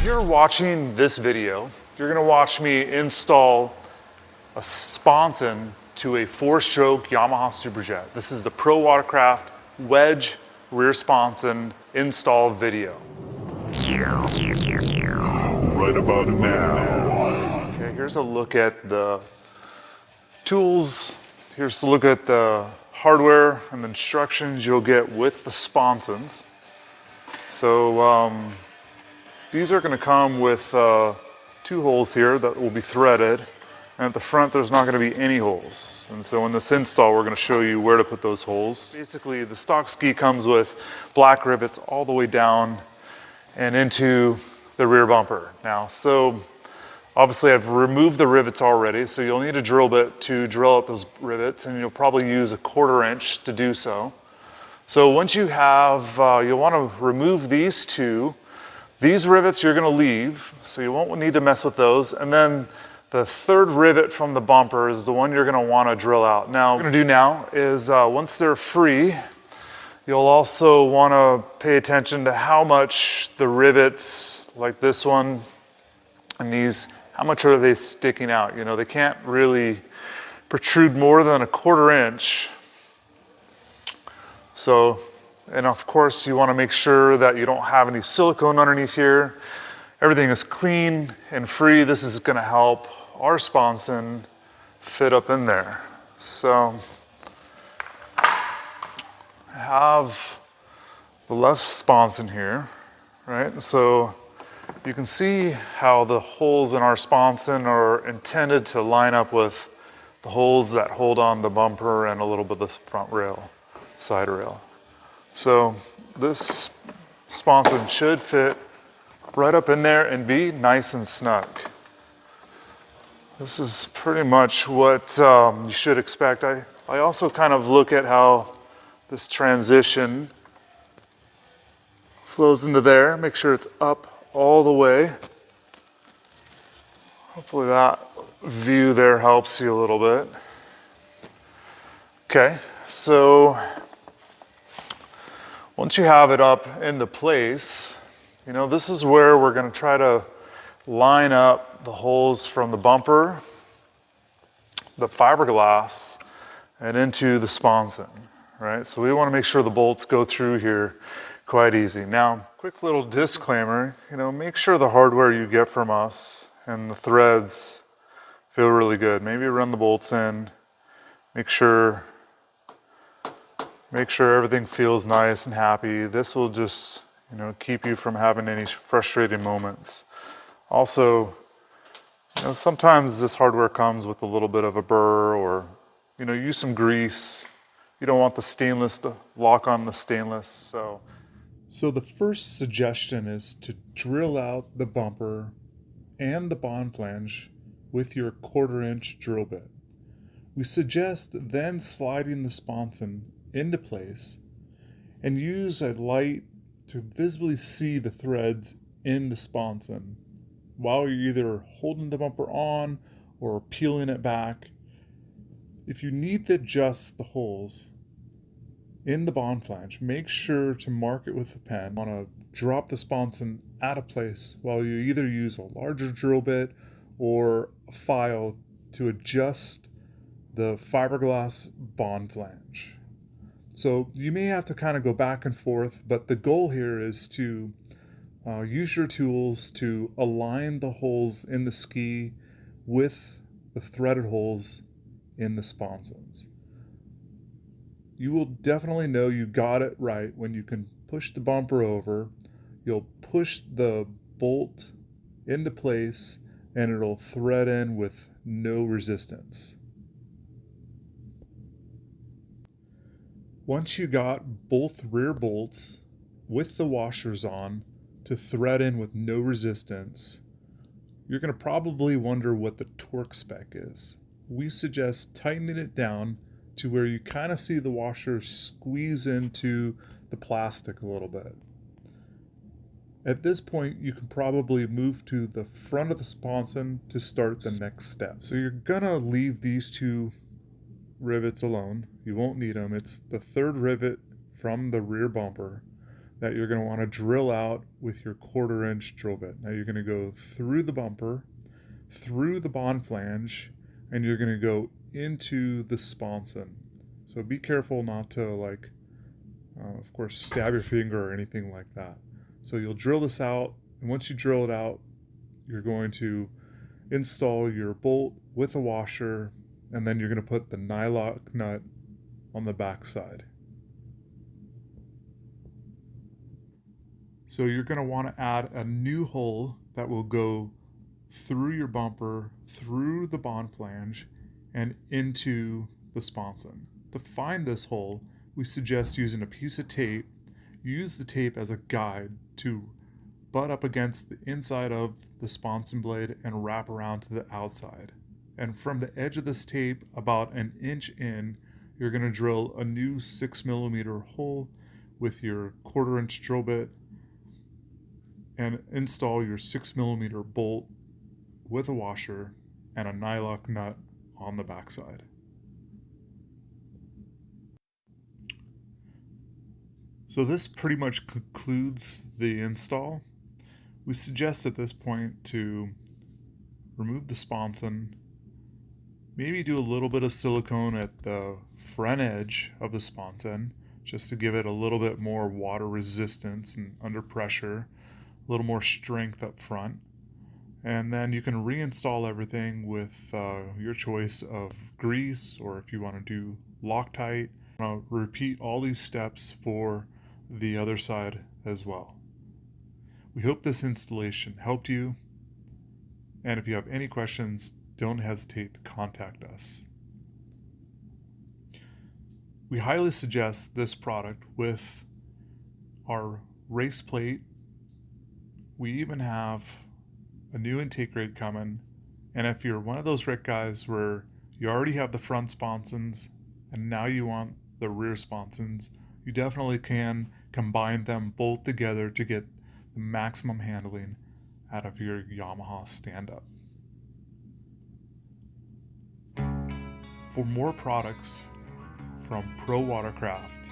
you're watching this video, you're gonna watch me install a sponson to a 4-stroke Yamaha Superjet. This is the ProWatercraft Wedge rear sponson install video. Right about now. Okay, here's a look at the tools. Here's a look at the hardware and the instructions you'll get with the sponsons. So these are going to come with 2 holes here that will be threaded, and at the front there's not going to be any holes. And so in this install we're going to show you where to put those holes. Basically the stock ski comes with black rivets all the way down and into the rear bumper. Now, so obviously I've removed the rivets already, so you'll need a drill bit to drill out those rivets, and you'll probably use a 1/4 inch to do so. So once you have, you'll want to remove these 2. These rivets you're going to leave, so you won't need to mess with those. And then the 3rd rivet from the bumper is the one you're going to want to drill out. Now, what we're going to do now is once they're free, you'll also want to pay attention to how much the rivets, like this one and these, how much are they sticking out? You know, they can't really protrude more than a 1/4 inch. So, and of course you want to make sure that you don't have any silicone underneath here. Everything is clean and free. This is going to help our sponson fit up in there. So I have the left sponson here, right? So you can see how the holes in our sponson are intended to line up with the holes that hold on the bumper and a little bit of the front rail, side rail. So this sponson should fit right up in there and be nice and snug. This is pretty much what you should expect. I also kind of look at how this transition flows into there. Make sure it's up all the way. Hopefully that view there helps you a little bit. Okay, so once you have it up into place, you know, this is where we're going to try to line up the holes from the bumper, the fiberglass, and into the sponson, right? So we want to make sure the bolts go through here quite easy. Now, quick little disclaimer, you know, make sure the hardware you get from us and the threads feel really good. Maybe run the bolts in, make sure everything feels nice and happy. This will just, you know, keep you from having any frustrating moments. Also, you know, sometimes this hardware comes with a little bit of a burr, or, you know, use some grease. You don't want the stainless to lock on the stainless. So the first suggestion is to drill out the bumper and the bond flange with your 1/4 inch drill bit. We suggest then sliding the sponson into place and use a light to visibly see the threads in the sponson while you're either holding the bumper on or peeling it back. If you need to adjust the holes in the bond flange, make sure to mark it with a pen. You want to drop the sponson out of place while you either use a larger drill bit or a file to adjust the fiberglass bond flange. So you may have to kind of go back and forth, but the goal here is to use your tools to align the holes in the ski with the threaded holes in the sponsons. You will definitely know you got it right when you can push the bumper over, you'll push the bolt into place, and it'll thread in with no resistance. Once you got both rear bolts with the washers on to thread in with no resistance, you're going to probably wonder what the torque spec is. We suggest tightening it down to where you kind of see the washer squeeze into the plastic a little bit. At this point, you can probably move to the front of the sponson to start the next step. So you're gonna leave these 2 rivets alone. You won't need them. It's the 3rd rivet from the rear bumper that you're going to want to drill out with your 1/4-inch drill bit. Now you're going to go through the bumper, through the bond flange, and you're going to go into the sponson. So be careful not to, like, of course, stab your finger or anything like that. So you'll drill this out, and once you drill it out, you're going to install your bolt with a washer, and then you're going to put the nylock nut on the back side. So you're going to want to add a new hole that will go through your bumper, through the bond flange, and into the sponson. To find this hole, we suggest using a piece of tape. Use the tape as a guide to butt up against the inside of the sponson blade and wrap around to the outside. And from the edge of this tape, about 1 inch in, you're going to drill a new 6mm hole with your 1/4-inch drill bit and install your 6mm bolt with a washer and a nylock nut on the backside. So this pretty much concludes the install. We suggest at this point to remove the sponson, maybe do a little bit of silicone at the front edge of the sponson just to give it a little bit more water resistance and under pressure, a little more strength up front. And then you can reinstall everything with your choice of grease, or if you want to do Loctite. Repeat all these steps for the other side as well. We hope this installation helped you, and if you have any questions, don't hesitate to contact us. We highly suggest this product with our race plate. We even have a new intake rate coming, and if you're one of those Rick guys where you already have the front sponsons and now you want the rear sponsons, you definitely can combine them both together to get the maximum handling out of your Yamaha stand-up. For more products from ProWatercraft,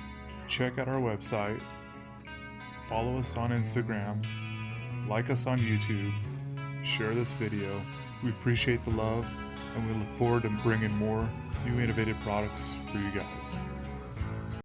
check out our website, follow us on Instagram, like us on YouTube, share this video. We appreciate the love, and we look forward to bringing more new innovative products for you guys.